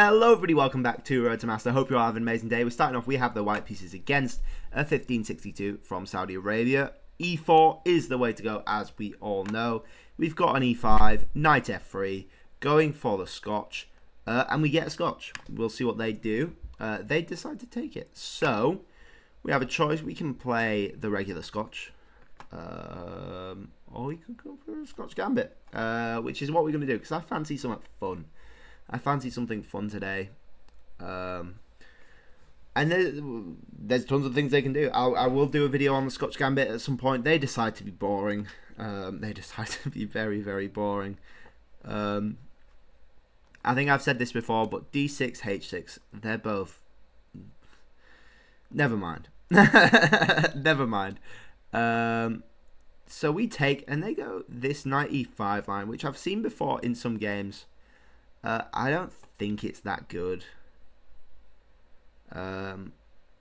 Hello everybody, welcome back to Road to Master. Hope you're all having an amazing day. We're starting off, we have the white pieces against a 1562 from Saudi Arabia. E4 is the way to go, as we all know. We've got an E5, knight F3, going for the Scotch, and we get a Scotch. We'll see what they do. They decide to take it. So, we have a choice. We can play the regular Scotch, or we could go for a Scotch Gambit, which is what we're going to do, because I fancy something fun. I fancy something fun today. And there's tons of things they can do. I will do a video on the Scotch Gambit at some point. They decide to be boring. They decide to be very, very boring. I think I've said this before, but D6, H6, they're both... Never mind. Never mind. So we take, and they go this knight E5 line, which I've seen before in some games. I don't think it's that good. I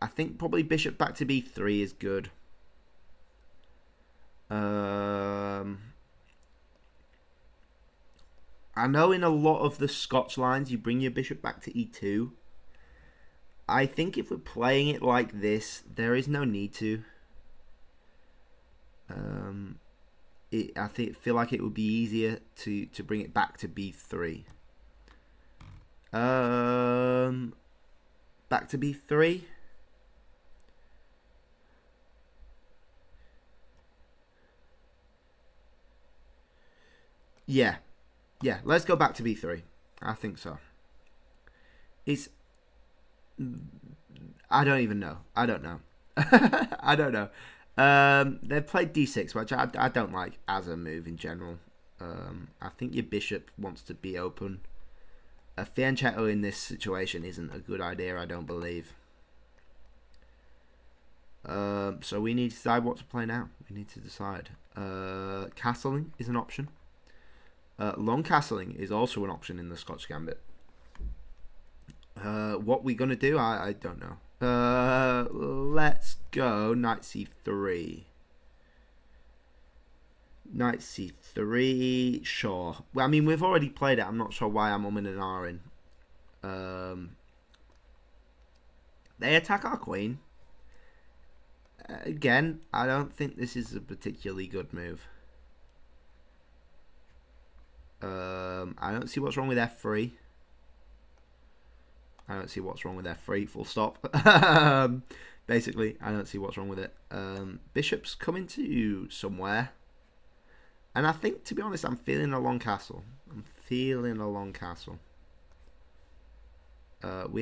think probably bishop back to B3 is good. I know in a lot of the Scotch lines you bring your bishop back to E2. I think if we're playing it like this, there is no need to. I feel like it would be easier to bring it back to B3. Back to B3. Yeah, let's go back to B3. I think so. I don't even know. I don't know. I don't know. They've played D6, which I don't like as a move in general. I think your bishop wants to be open. A fianchetto in this situation isn't a good idea, I don't believe. So we need to decide what to play now. We need to decide. Castling is an option. Long castling is also an option in the Scotch Gambit. What we're going to do, I don't know. Let's go knight C3. Knight C3, sure. Well, I mean, we've already played it. I'm not sure why I'm umming and ahhing. They attack our queen. Again, I don't think this is a particularly good move. I don't see what's wrong with F3. I don't see what's wrong with F3, full stop. Basically, I don't see what's wrong with it. Bishop's coming to somewhere. And I think, to be honest, I'm feeling a long castle. We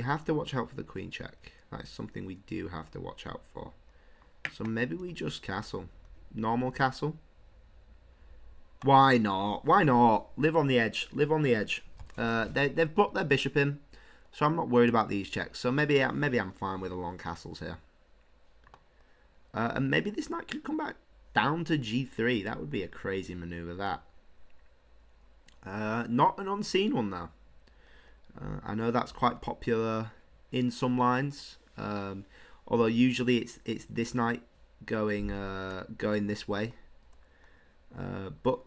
have to watch out for the queen check. That's something we do have to watch out for. So maybe we just castle. Normal castle. Why not? Why not? Live on the edge. Live on the edge. They've blocked their bishop in. So I'm not worried about these checks. So maybe I'm fine with the long castles here. And maybe this knight could come back down to G3. That would be a crazy maneuver, that. Not an unseen one, though. I know that's quite popular in some lines. Although usually it's this knight going this way. But,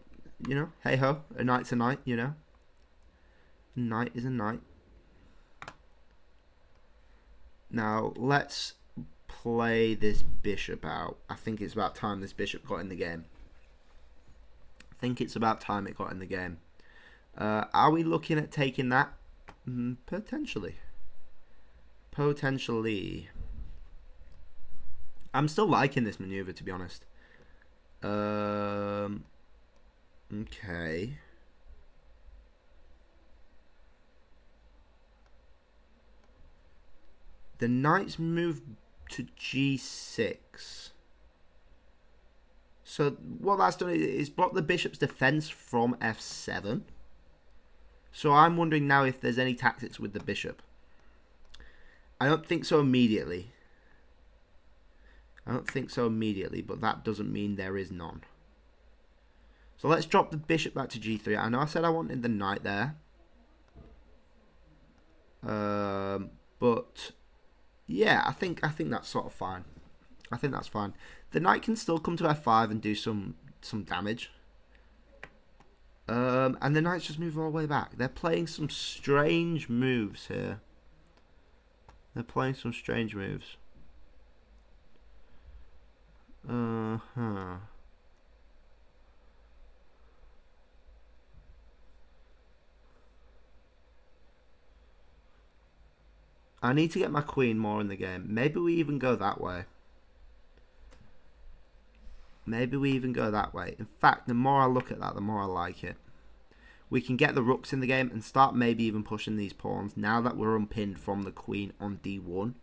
you know, hey-ho, a knight's a knight, you know. A knight is a knight. Now, let's play this bishop out. I think it's about time this bishop got in the game. Are we looking at taking that? Potentially. I'm still liking this maneuver, to be honest. Okay. The knight's moved to G6. So what that's done is block the bishop's defense from F7. So I'm wondering now if there's any tactics with the bishop. I don't think so immediately. But that doesn't mean there is none. So let's drop the bishop back to G3. I know I said I wanted the knight there. But yeah, I think that's sort of fine. I think that's fine. The knight can still come to F5 and do some damage. And the knights just move all the way back. They're playing some strange moves here. They're playing some strange moves. I need to get my queen more in the game. Maybe we even go that way. Maybe we even go that way. In fact, the more I look at that, the more I like it. We can get the rooks in the game and start maybe even pushing these pawns. Now that we're unpinned from the queen on d1,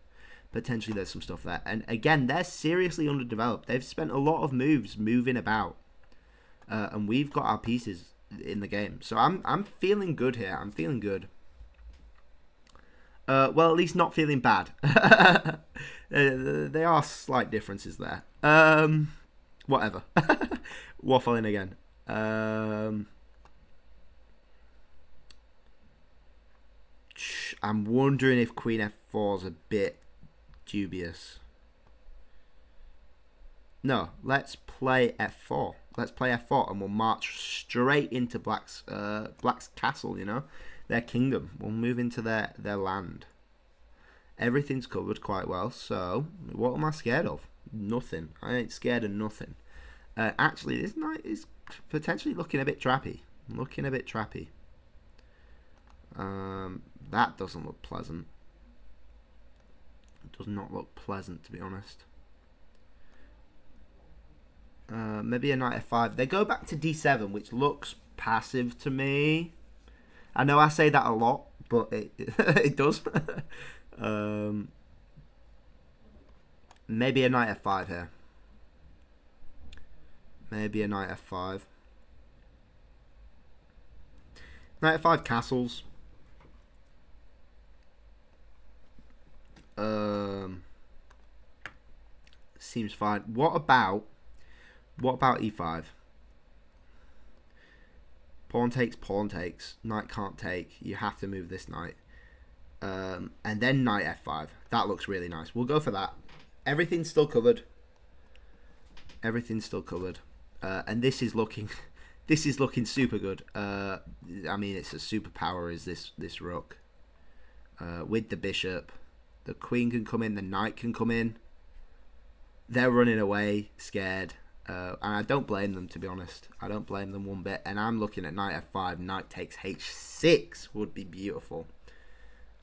potentially there's some stuff there. And again, they're seriously underdeveloped. They've spent a lot of moves moving about. And we've got our pieces in the game. So I'm feeling good here. I'm feeling good. Well, at least not feeling bad. There are slight differences there. Whatever. Waffling again. I'm wondering if Queen F4 is a bit dubious. No, let's play F4. Let's play F4 and we'll march straight into Black's castle, you know? Their kingdom. We'll move into their land. Everything's covered quite well, so what am I scared of? Nothing. I ain't scared of nothing. Actually, this knight is potentially looking a bit trappy. Looking a bit trappy. That doesn't look pleasant. It does not look pleasant, to be honest. Maybe a knight f5. They go back to d7, which looks passive to me. I know I say that a lot, but it does. Maybe a knight f5 here. Maybe a knight f5. Knight f5 castles. Seems fine. What about e5? Pawn takes. Knight can't take. You have to move this knight. And then knight f5. That looks really nice. We'll go for that. Everything's still covered. Everything's still covered. And this is looking super good. I mean, it's a superpower is this rook. With the bishop. The queen can come in, the knight can come in. They're running away, scared. And I don't blame them, to be honest. I don't blame them one bit. And I'm looking at knight f5, knight takes h6 would be beautiful.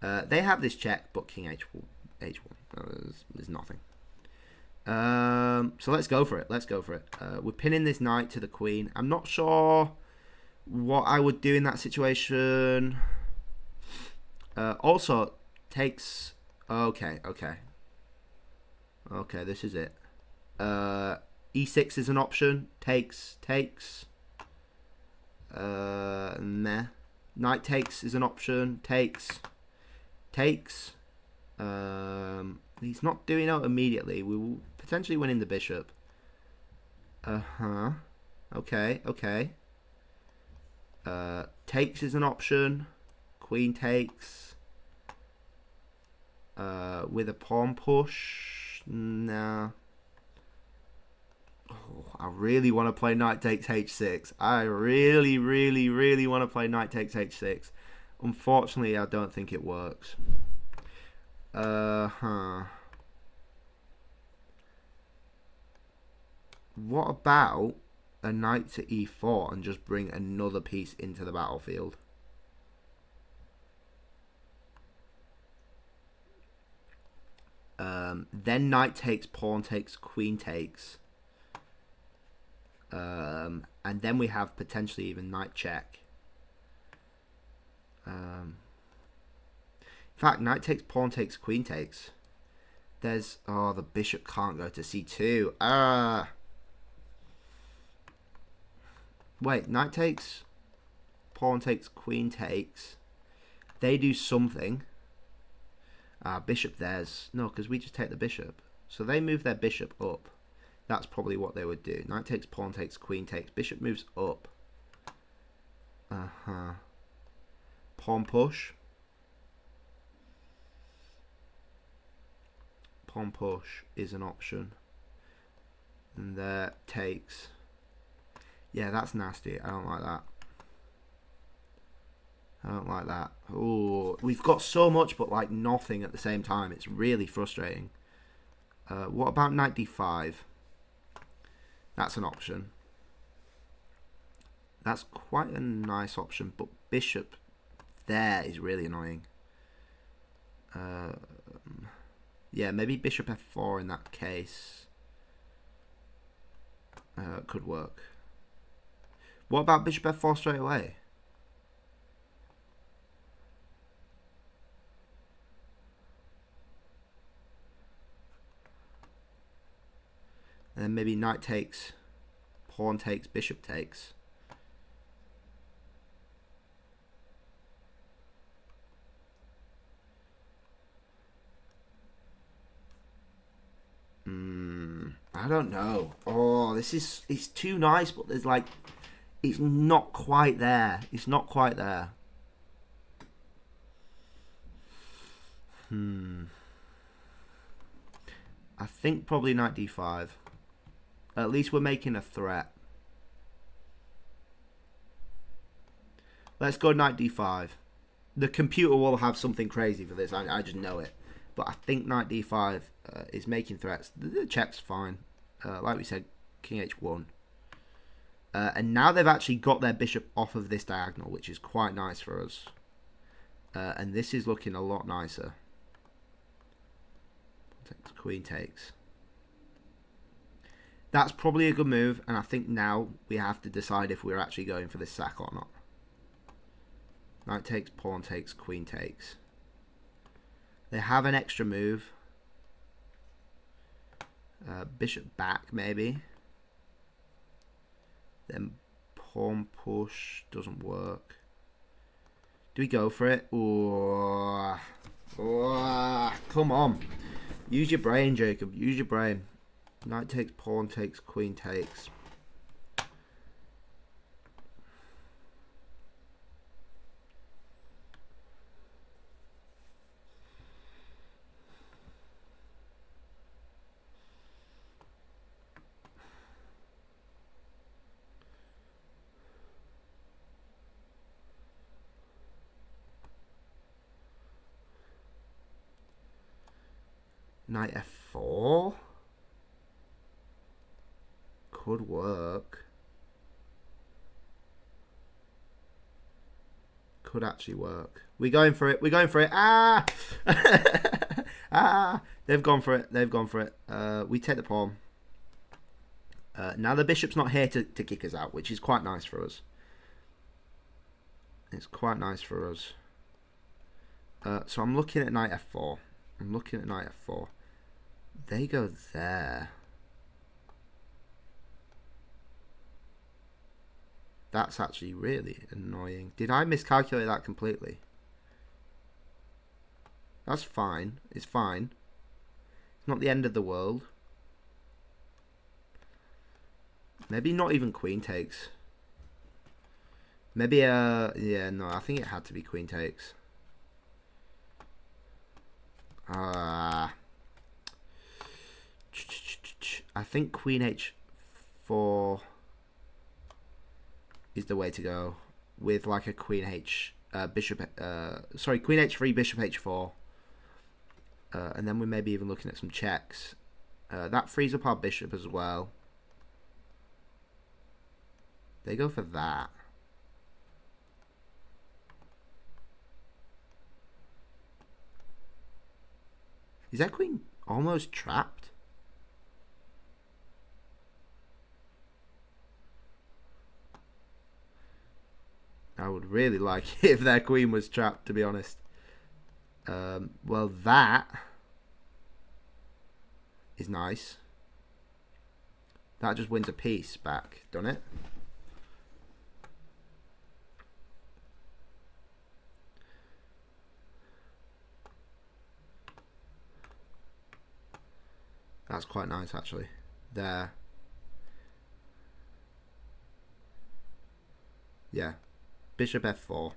They have this check, but king h1. There's nothing. So let's go for it. We're pinning this knight to the queen. I'm not sure what I would do in that situation. Also, takes... Okay, this is it. E6 is an option. Takes. Nah. Knight takes is an option. Takes. He's not doing out immediately. We will potentially winning the bishop. Okay. Takes is an option. Queen takes. With a pawn push. Nah. Oh, I really want to play knight takes h6. I really want to play knight takes h6. Unfortunately, I don't think it works. What about a knight to e4 and just bring another piece into the battlefield? Then knight takes, pawn takes, queen takes. And then we have potentially even knight check. In fact, knight takes, pawn takes, queen takes. There's... Oh, the bishop can't go to c2. Wait, knight takes, pawn takes, queen takes. They do something. Bishop there's... No, because we just take the bishop. So they move their bishop up. That's probably what they would do. Knight takes, pawn takes, queen takes. Bishop moves up. Pawn push. Pawn push is an option. And there takes. Yeah, that's nasty. I don't like that. I don't like that. Oh, we've got so much, but like nothing at the same time. It's really frustrating. What about knight d5? That's an option. That's quite a nice option, but bishop there is really annoying. Yeah, maybe bishop f4 in that case. Could work. What about bishop f4 straight away? And then maybe knight takes, pawn takes, bishop takes. I don't know. Oh, it's too nice, but there's like, it's not quite there. It's not quite there. I think probably knight d5. At least we're making a threat. Let's go knight d5. The computer will have something crazy for this. I just know it. But I think knight d5 is making threats. The check's fine. Like we said, king h1. And now they've actually got their bishop off of this diagonal, which is quite nice for us. And this is looking a lot nicer. Queen takes. That's probably a good move, and I think now we have to decide if we're actually going for this sack or not. Knight takes, pawn takes, queen takes. They have an extra move. Bishop back, maybe. Then pawn push doesn't work. Do we go for it? Oh, come on. Use your brain, Jacob. Use your brain. Knight takes, pawn takes, queen takes. Knight f4 could work. Could actually work. We're going for it. We're going for it. Ah! Ah! They've gone for it. They've gone for it. We take the pawn. Now the bishop's not here to kick us out, which is quite nice for us. It's quite nice for us. So I'm looking at knight f4. I'm looking at knight f4. They go there. That's actually really annoying. Did I miscalculate that completely? That's fine. It's fine. It's not the end of the world. Maybe not even queen takes. Maybe, yeah, no, I think it had to be queen takes. I think queen h4 is the way to go with like a queen h bishop sorry, queen h3, bishop h4, and then we may be even looking at some checks. That frees up our bishop as well. They go for that. Is that queen almost trapped? I would really like it if their queen was trapped, to be honest. Well, that is nice. That just wins a piece back, doesn't it? That's quite nice, actually. There. Yeah. Bishop f4.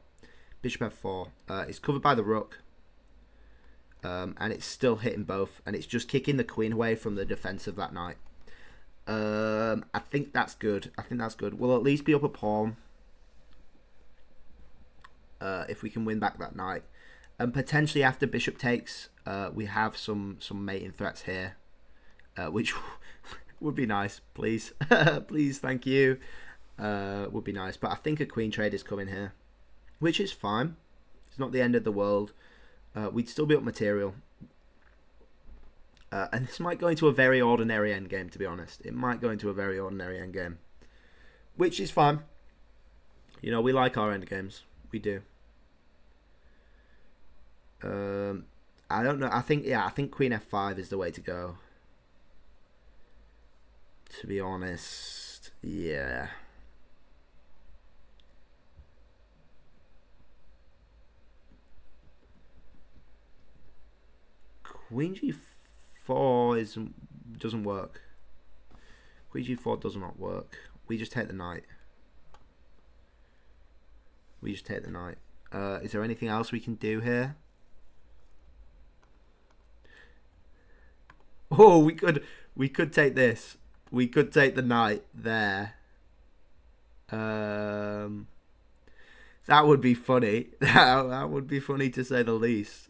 Bishop f4. It's covered by the rook. And it's still hitting both. And it's just kicking the queen away from the defense of that knight. I think that's good. I think that's good. We'll at least be up a pawn. if we can win back that knight. And potentially after bishop takes, we have some mating threats here, which would be nice. Please, please, thank you. Would be nice. But I think a queen trade is coming here, which is fine. It's not the end of the world. We'd still be up material. And this might go into a very ordinary endgame, to be honest. It might go into a very ordinary endgame, which is fine. You know, we like our endgames. We do. I don't know. I think Queen F5 is the way to go. To be honest, yeah. Queen G4 doesn't work. Queen G4 does not work. We just take the knight. We just take the knight. Is there anything else we can do here? Oh, we could take this. We could take the knight there. That would be funny. That would be funny to say the least.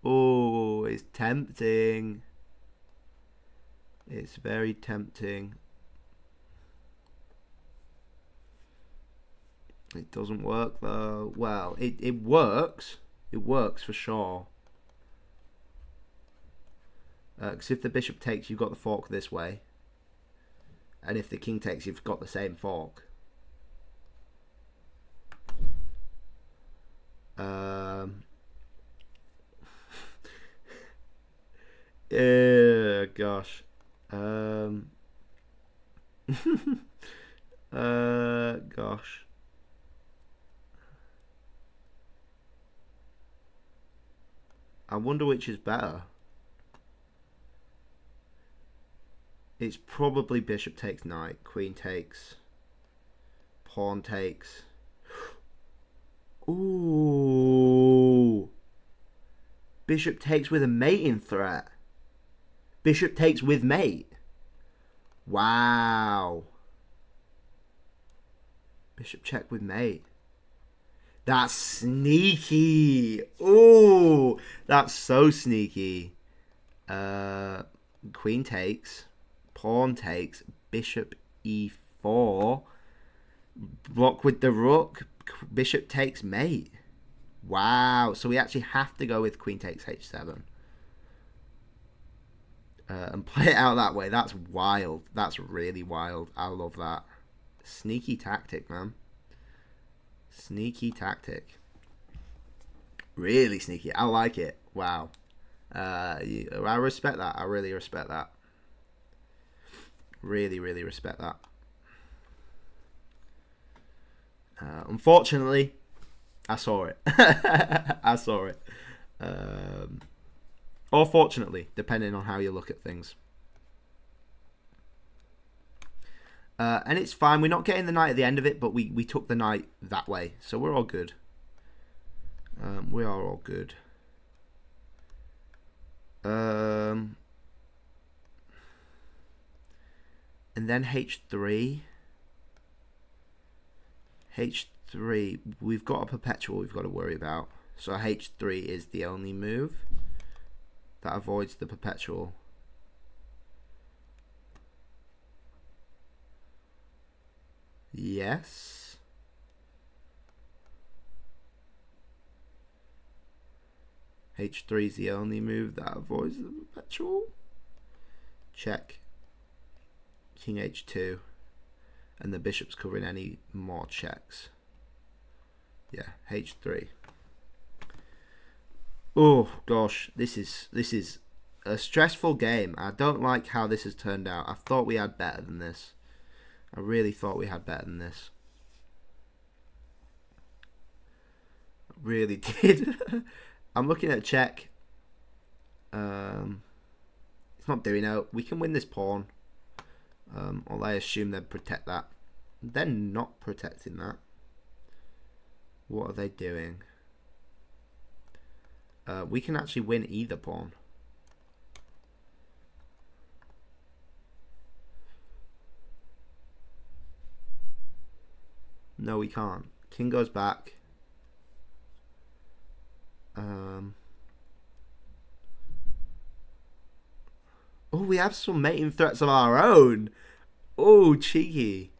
Oh, it's tempting. It's very tempting. It doesn't work though. Well, it works. It works for sure. Because if the bishop takes, you've got the fork this way. And if the king takes, you've got the same fork. Gosh. Gosh. I wonder which is better. It's probably bishop takes knight, queen takes, pawn takes. Ooh. Bishop takes with a mating threat. Bishop takes with mate. Wow. Bishop check with mate. That's sneaky. Ooh, that's so sneaky. Queen takes, pawn takes, bishop e4, block with the rook, bishop takes mate. Wow, so we actually have to go with queen takes h7 and play it out that way. That's wild. That's really wild. I love that. Sneaky tactic, man. Sneaky tactic. Really sneaky. I like it. Wow. I respect that. I really respect that. Really, really respect that. Unfortunately, I saw it. I saw it. Or fortunately, depending on how you look at things. And it's fine. We're not getting the knight at the end of it, but we took the knight that way. So we're all good. We are all good. And then h3. h3, we've got a perpetual we've got to worry about. So h3 is the only move that avoids the perpetual. Yes. h3 is the only move that avoids the perpetual. Check. King h2. And the bishop's covering any more checks. Yeah, h3. Oh gosh, this is a stressful game. I don't like how this has turned out. I thought we had better than this. I really thought we had better than this. I really did. I'm looking at check. It's not doing it. We can win this pawn. Or I assume they'd protect that. They're not protecting that. What are they doing? We can actually win either pawn. No, we can't. King goes back. Oh, we have some mating threats of our own. Oh, cheeky.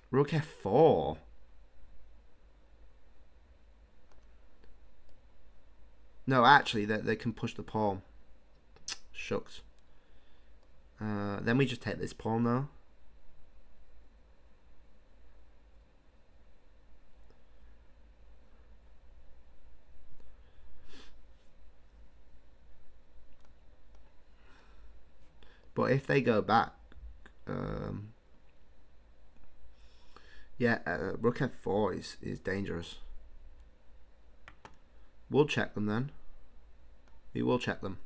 Rook f4. No, actually, they can push the pawn. Shucks. Then we just take this pawn, though. But if they go back, yeah, rook f4 is dangerous. We'll check them then. We will check them.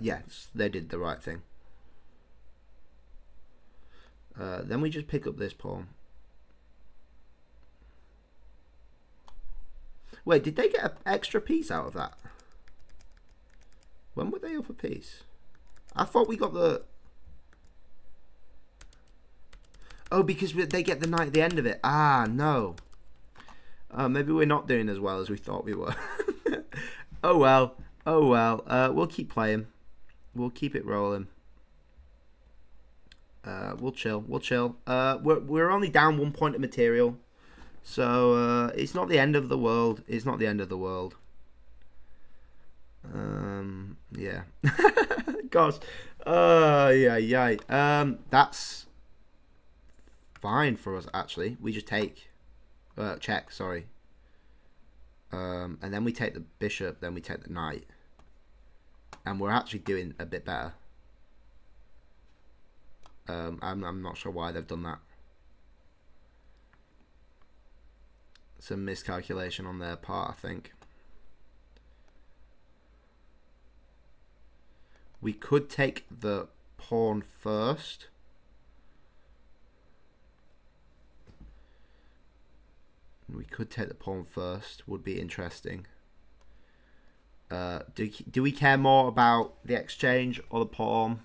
Yes, they did the right thing. Then we just pick up this pawn. Wait, did they get an extra piece out of that? When were they up a piece? I thought we got the... Oh, because they get the knight at the end of it. Ah, no. Maybe we're not doing as well as we thought we were. Oh, well. Oh, well. We'll keep playing. We'll keep it rolling. We'll chill. We'll chill. We're only down 1 point of material. So, it's not the end of the world. It's not the end of the world. Yeah. Gosh. That's fine for us, actually. We just take... check, sorry. And then we take the bishop, then we take the knight. And we're actually doing a bit better. I'm not sure why they've done that. Some miscalculation on their part, I think. We could take the pawn first. We could take the pawn first. Would be interesting. Do we care more about the exchange or the pawn?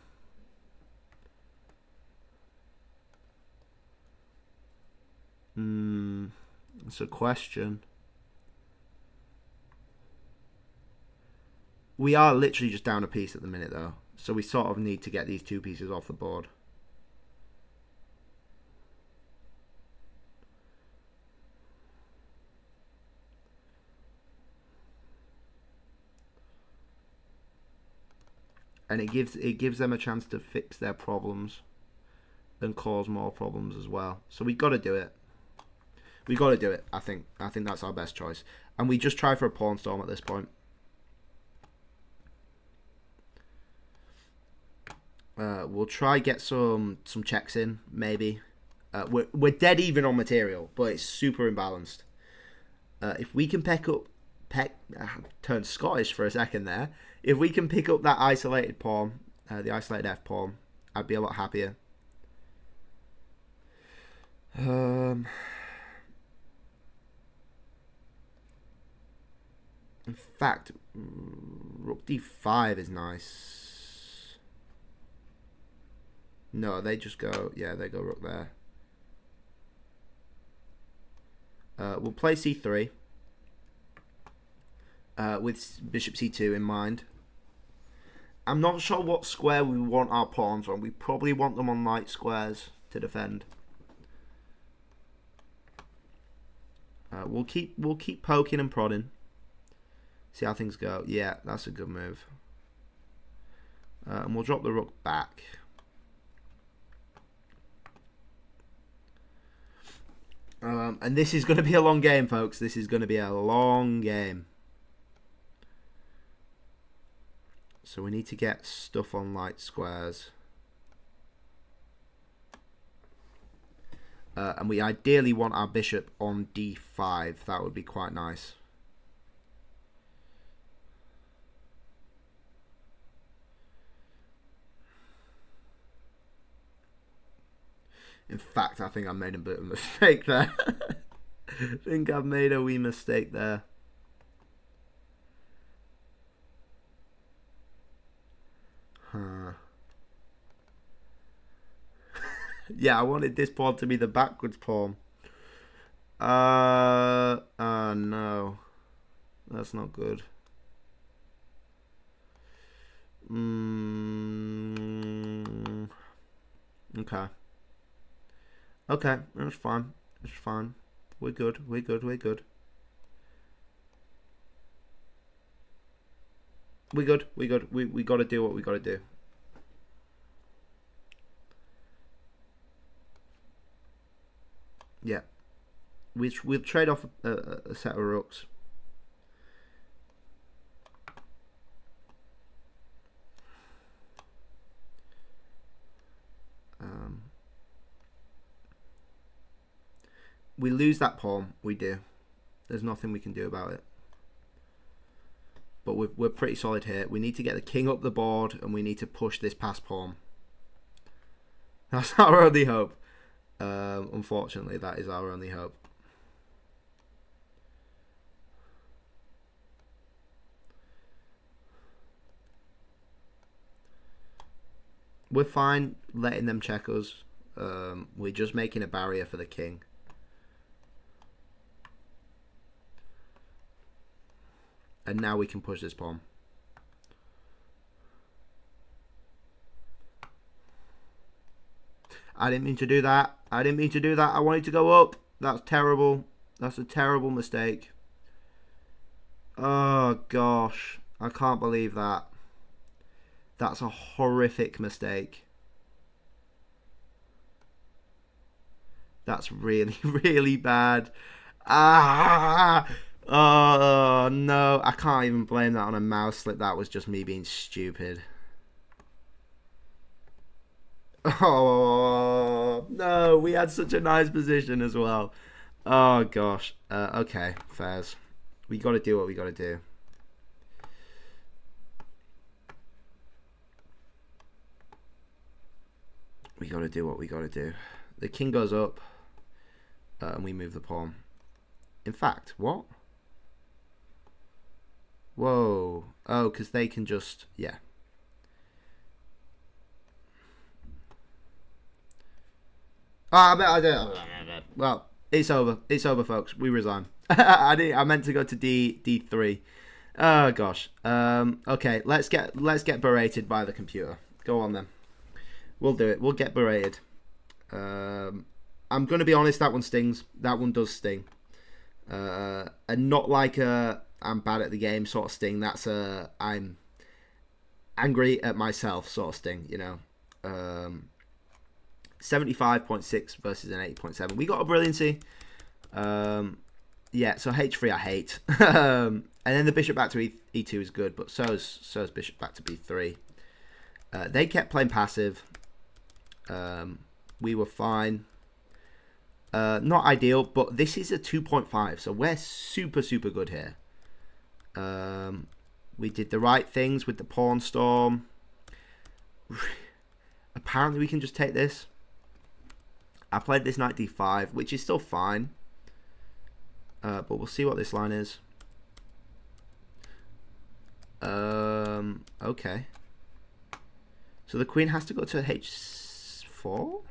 It's a question. We are literally just down a piece at the minute, though. So we sort of need to get these 2 pieces off the board. And it gives them a chance to fix their problems and cause more problems as well. So we got to do it. We got to do it. I think that's our best choice. And we just try for a pawn storm at this point. We'll try get some checks in, maybe. We're dead even on material, but it's super imbalanced. If we can turn Scottish for a second there. If we can pick up that isolated pawn, the isolated f pawn, I'd be a lot happier. In fact, rook d5 is nice. No, they just go... Yeah, they go rook there. We'll play c3. With bishop c2 in mind. I'm not sure what square we want our pawns on. We probably want them on light squares to defend. We'll keep poking and prodding. See how things go. Yeah, that's a good move. And we'll drop the rook back. And this is going to be a long game, folks. This is going to be a long game. So we need to get stuff on light squares. And we ideally want our bishop on d5. That would be quite nice. In fact, I think I made a bit of a mistake there. I think I've made a wee mistake there. Yeah, I wanted this pawn to be the backwards pawn. No. That's not good. Okay. Okay, that's fine. That's fine. We're good. We're good. We're good. We're good. We're good. We got to do what we got to do. Yeah. We'll trade off a set of rooks. We lose that pawn. We do. There's nothing we can do about it. But we're pretty solid here. We need to get the king up the board, and we need to push this past pawn. That's our only hope. Unfortunately, that is our only hope. We're fine letting them check us. We're just making a barrier for the king. And now we can push this pawn. I didn't mean to do that. I didn't mean to do that. I wanted to go up. That's terrible. That's a terrible mistake. Oh, gosh. I can't believe that. That's a horrific mistake. That's really, really bad. Ah! Oh, no. I can't even blame that on a mouse slip. That was just me being stupid. Oh, no. We had such a nice position as well. Oh, gosh. Okay, fairs. We got to do what we got to do. We got to do what we got to do. The king goes up, and we move the pawn. In fact, what? Whoa. Oh, because they can just... Yeah. Well, it's over. It's over, folks. We resign. I meant to go to D3. Oh, gosh. Okay, let's get berated by the computer. Go on, then. We'll do it. We'll get berated. I'm going to be honest, that one stings. That one does sting. And not like a I'm bad at the game sort of sting. That's a I'm angry at myself sort of sting, you know. 75.6 versus an 8.7. We got a brilliancy. Yeah, so H3 I hate. And then the bishop back to E2 is good, but so's bishop back to B3. They kept playing passive. We were fine. Not ideal, but this is a 2.5, so we're super, super good here. We did the right things with the pawn storm. Apparently we can just take this. I played this knight D5, which is still fine. But we'll see what this line is. Okay. So the queen has to go to H4?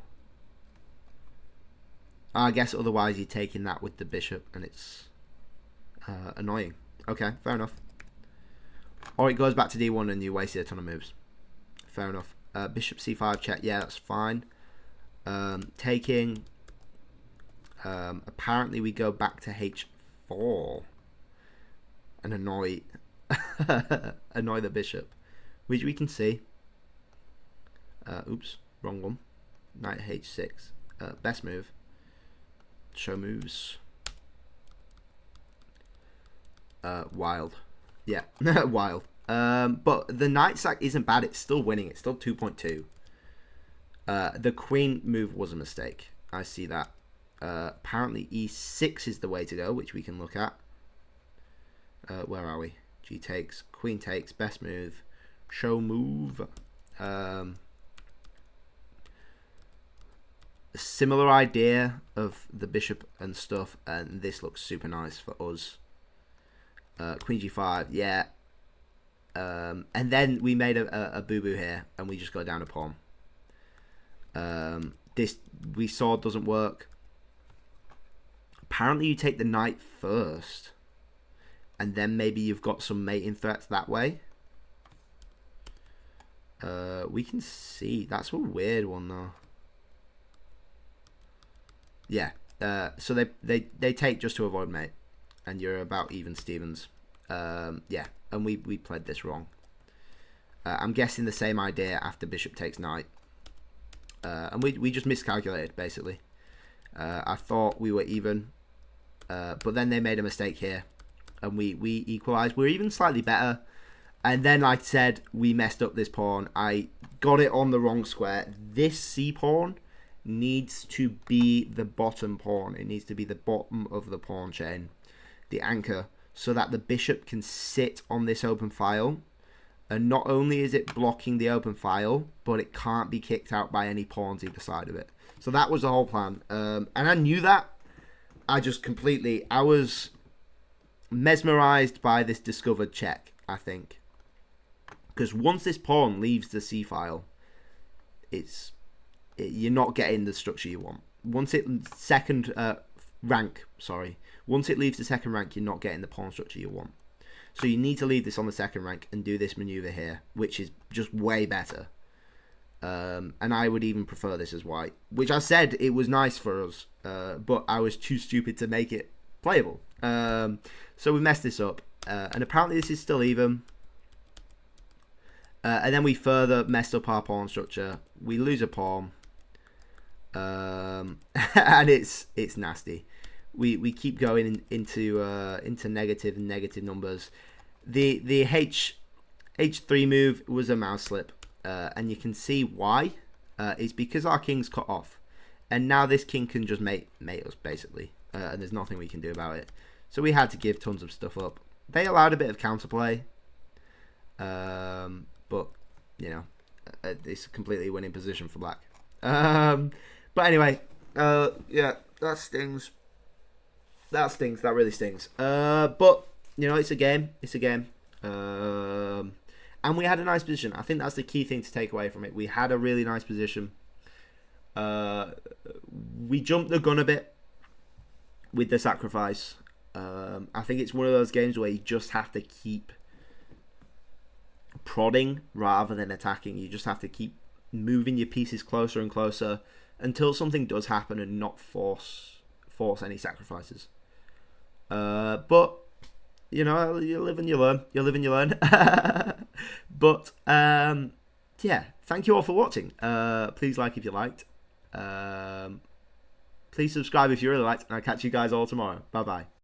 I guess otherwise you're taking that with the bishop and it's annoying. Okay, fair enough. Or it goes back to D1 and you wasted a ton of moves. Fair enough. Bishop C5 check. Yeah, that's fine. Taking. Apparently we go back to H4 and annoy the bishop, which we can see. Oops, wrong one. Knight H6. Best move. Show moves. Wild. Yeah, wild. But the knight sack isn't bad. It's still winning. It's still 2.2. The queen move was a mistake. I see that. Apparently E6 is the way to go, which we can look at. Where are we? G takes, queen takes, best move, show move. Similar idea of the bishop and stuff, and this looks super nice for us. Queen G5, yeah. And then we made a boo-boo here, and we just go down a pawn. This we saw doesn't work. Apparently you take the knight first, and then maybe you've got some mating threats that way. We can see. That's a weird one though. Yeah. So they take just to avoid mate, and you're about even Stevens. Yeah, and we played this wrong. I'm guessing the same idea after bishop takes knight. And we just miscalculated basically. I thought we were even, but then they made a mistake here, and we equalized. We're even slightly better. And then, like I said, we messed up this pawn. I got it on the wrong square. This c pawn needs to be the bottom pawn. It needs to be the bottom of the pawn chain, the anchor, so that the bishop can sit on this open file. And not only is it blocking the open file, but it can't be kicked out by any pawns either side of it. So that was the whole plan. And I knew that. I was mesmerized by this discovered check, I think. Because once this pawn leaves the c file, you're not getting the structure you want. Once it leaves the second rank, you're not getting the pawn structure you want. So you need to leave this on the second rank and do this maneuver here, which is just way better. And I would even prefer this as white, which I said it was nice for us, but I was too stupid to make it playable. So we messed this up, and apparently this is still even. And then we further messed up our pawn structure. We lose a pawn, and it's nasty. We keep going into negative numbers. The h3 move was a mouse slip, and you can see why. It's because our king's cut off, and now this king can just mate us basically, and there's nothing we can do about it. So we had to give tons of stuff up. They allowed a bit of counterplay, but you know, it's a completely winning position for black. But anyway, yeah, that stings. That stings. That really stings. But you know, it's a game. It's a game. And we had a nice position. I think that's the key thing to take away from it. We had a really nice position. We jumped the gun a bit with the sacrifice. I think it's one of those games where you just have to keep prodding rather than attacking. You just have to keep moving your pieces closer and closer until something does happen and not force any sacrifices. But you know, you live and you learn. You live and you learn. But yeah, thank you all for watching. Please like if you liked. Please subscribe if you really liked, and I'll catch you guys all tomorrow. Bye bye.